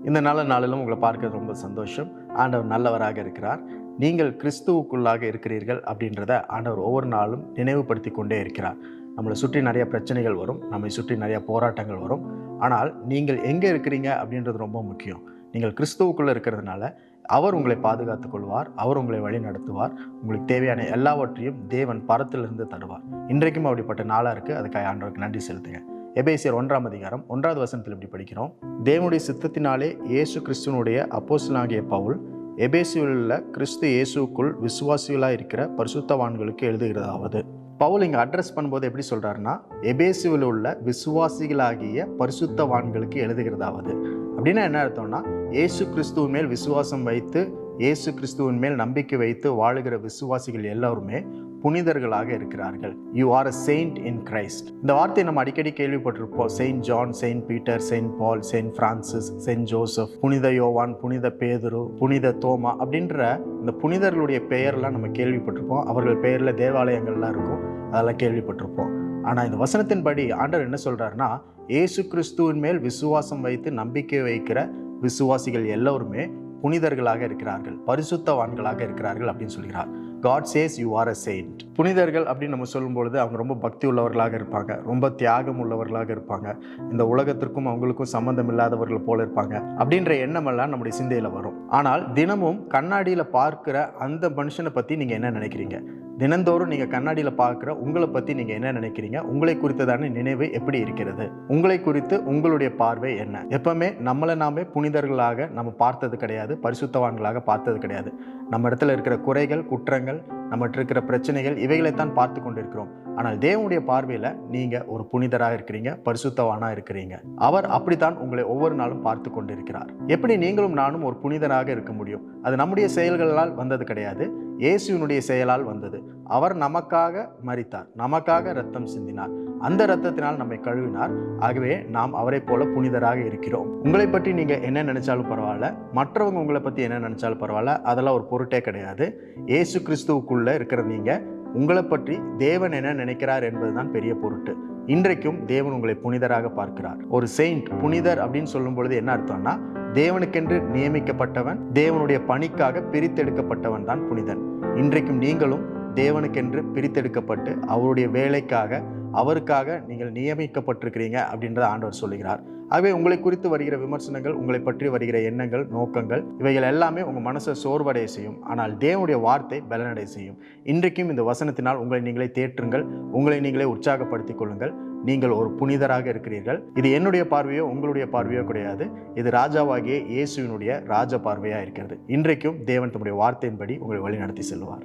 இந்த நல்ல நாளிலும் உங்களை பார்க்க ரொம்ப சந்தோஷம். ஆண்டவர் நல்லவராக இருக்கிறார். நீங்கள் கிறிஸ்துவுக்குள்ளாக இருக்கிறீர்கள் அப்படின்றத ஆண்டவர் ஒவ்வொரு நாளும் நினைவுபடுத்தி கொண்டே இருக்கிறார். நம்மளை சுற்றி நிறைய பிரச்சனைகள் வரும், நம்மை சுற்றி நிறைய போராட்டங்கள் வரும். ஆனால் நீங்கள் எங்கே இருக்கிறீங்க அப்படின்றது ரொம்ப முக்கியம். நீங்கள் கிறிஸ்துவுக்குள்ளே இருக்கிறதுனால அவர் உங்களை பாதுகாத்துக் கொள்வார், அவர் உங்களை வழி நடத்துவார். உங்களுக்கு தேவையான எல்லாவற்றையும் தேவன் பரத்திலிருந்து தருவார். இன்றைக்கும் அப்படிப்பட்ட நாளாக இருக்குது. அதுக்காக ஆண்டவருக்கு நன்றி செலுத்துங்க. எபேசியர் 1 அதிகாரம் 1வது வசனத்தில் இப்படி படிக்கிறோம். தேவனுடைய சித்தத்தினாலே இயேசு கிறிஸ்துவனுடைய அப்போஸ்தலனாகிய பவுல் எபேசியில் உள்ள கிறிஸ்து இயேசுக்குள் விசுவாசிகளாக இருக்கிற பரிசுத்தவான்களுக்கு எழுதுகிறதாவது. பவுல் இங்கே அட்ரஸ் பண்ணும்போது எப்படி சொல்கிறாருன்னா, எபேசியில் உள்ள விசுவாசிகளாகிய பரிசுத்தவான்களுக்கு எழுதுகிறதாவது. அப்படின்னா என்ன அர்த்தம்னா, இயேசு கிறிஸ்துவின் மேல் விசுவாசம் வைத்து இயேசு கிறிஸ்துவின் மேல் நம்பிக்கை வைத்து வாழுகிற விசுவாசிகள் எல்லாருமே புனிதர்களாக இருக்கிறார்கள். You are a saint in Christ. இந்த வார்த்தையை நம்ம அடிக்கடி கேள்விப்பட்டிருப்போம். Saint John, saint Peter, saint Paul, saint Francis, saint Joseph, புனித யோவான், புனித பேதுரு, புனித தோமா அப்படின்ற இந்த புனிதர்களுடைய பெயர்லாம் நம்ம கேள்விப்பட்டிருப்போம். அவர்கள் பெயரில் தேவாலயங்கள்லாம் இருக்கும், அதெல்லாம் கேள்விப்பட்டிருப்போம். ஆனால் இந்த வசனத்தின்படி ஆண்டவர் என்ன சொல்கிறாருன்னா, இயேசு கிறிஸ்துவின் மேல் விசுவாசம் வைத்து நம்பிக்கை வைக்கிற விசுவாசிகள் எல்லோருமே புனிதர்களாக இருக்கிறார்கள், பரிசுத்தவான்களாக இருக்கிறார்கள் அப்படின்னு சொல்கிறார். God says you are a saint. புனிதர்கள் அப்படின்னு நம்ம சொல்லும்பொழுது அவங்க ரொம்ப பக்தி உள்ளவர்களாக இருப்பாங்க, ரொம்ப தியாகம் உள்ளவர்களாக இருப்பாங்க, இந்த உலகத்திற்கும் அவங்களுக்கும் சம்பந்தம் இல்லாதவர்கள் போல இருப்பாங்க அப்படின்ற எண்ணமெல்லாம் நம்முடைய சிந்தையில் வரும். ஆனால் தினமும் கண்ணாடியில் பார்க்கிற அந்த மனுஷனை பற்றி நீங்கள் என்ன நினைக்கிறீங்க? தினந்தோறும் நீங்கள் கண்ணாடியில் பார்க்குற உங்களை பற்றி நீங்கள் என்ன நினைக்கிறீங்க? உங்களை குறித்ததான நினைவு எப்படி இருக்கிறது? உங்களை குறித்து உங்களுடைய பார்வை என்ன? எப்பவுமே நம்மளை நாமே புனிதர்களாக நம்ம பார்த்தது கிடையாது, பரிசுத்தவான்களாக பார்த்தது கிடையாது. நம்ம இடத்துல இருக்கிற குறைகள், குற்றங்கள், நம்மகிட்ட இருக்கிற பிரச்சனைகள், இவைகளைத்தான் பார்த்து கொண்டிருக்கிறோம். ஆனால் தேவனுடைய பார்வையில் நீங்கள் ஒரு புனிதராக இருக்கிறீங்க, பரிசுத்தவானாக இருக்கிறீங்க. அவர் அப்படித்தான் உங்களை ஒவ்வொரு நாளும் பார்த்து கொண்டிருக்கிறார். எப்படி நீங்களும் நானும் ஒரு புனிதராக இருக்க முடியும்? அது நம்முடைய செயல்களால் வந்தது கிடையாது, இயேசுவினுடைய செயலால் வந்தது. அவர் நமக்காக மரித்தார், நமக்காக இரத்தம் சிந்தினார், அந்த இரத்தத்தினால் நம்மை கழுவினார். ஆகவே நாம் அவரை போல புனிதராக இருக்கிறோம். உங்களை பற்றி நீங்க என்ன நினைச்சாலும் பரவாயில்ல, மற்றவங்க உங்களை பற்றி என்ன நினைச்சாலும் பரவாயில்ல, அதெல்லாம் ஒரு பொருட்டே கிடையாது. இயேசு கிறிஸ்துவுக்குள்ள இருக்கிற நீங்க உங்களை பற்றி தேவன் என்ன நினைக்கிறார் என்பதுதான் பெரிய பொருட்டு. இன்றைக்கும் தேவன் உங்களை புனிதராக பார்க்கிறார். ஒரு செயின்ட், புனிதர் அப்படின்னு சொல்லும் பொழுது என்ன அர்த்தம்னா, தேவனுக்கென்று நியமிக்கப்பட்டவன், தேவனுடைய பணிக்காக பிரித்தெடுக்கப்பட்டவன் தான் புனிதன். இன்றைக்கும் நீங்களும் தேவனுக்கென்று பிரித்தெடுக்கப்பட்டு அவருடைய வேலைக்காக, அவருக்காக நீங்கள் நியமிக்கப்பட்டிருக்கிறீங்க அப்படின்றத ஆண்டவர் சொல்லுகிறார். ஆகவே உங்களை குறித்து வருகிற விமர்சனங்கள், உங்களை பற்றி வருகிற எண்ணங்கள், நோக்கங்கள், இவைகள் எல்லாமே உங்கள் மனசை சோர்வடைய செய்யும். ஆனால் தேவனுடைய வார்த்தை பலனடை செய்யும். இன்றைக்கும் இந்த வசனத்தினால் உங்களை நீங்களே தேற்றுங்கள், உங்களை நீங்களே உற்சாகப்படுத்திக் கொள்ளுங்கள். நீங்கள் ஒரு புனிதராக இருக்கிறீர்கள். இது என்னுடைய பார்வையோ உங்களுடைய பார்வையோ கிடையாது, இது ராஜாவாகிய இயேசுவினுடைய ராஜ பார்வையாக இருக்கிறது. இன்றைக்கும் தேவன் தம்முடைய வார்த்தையின்படி உங்களை வழி நடத்தி செல்வார்.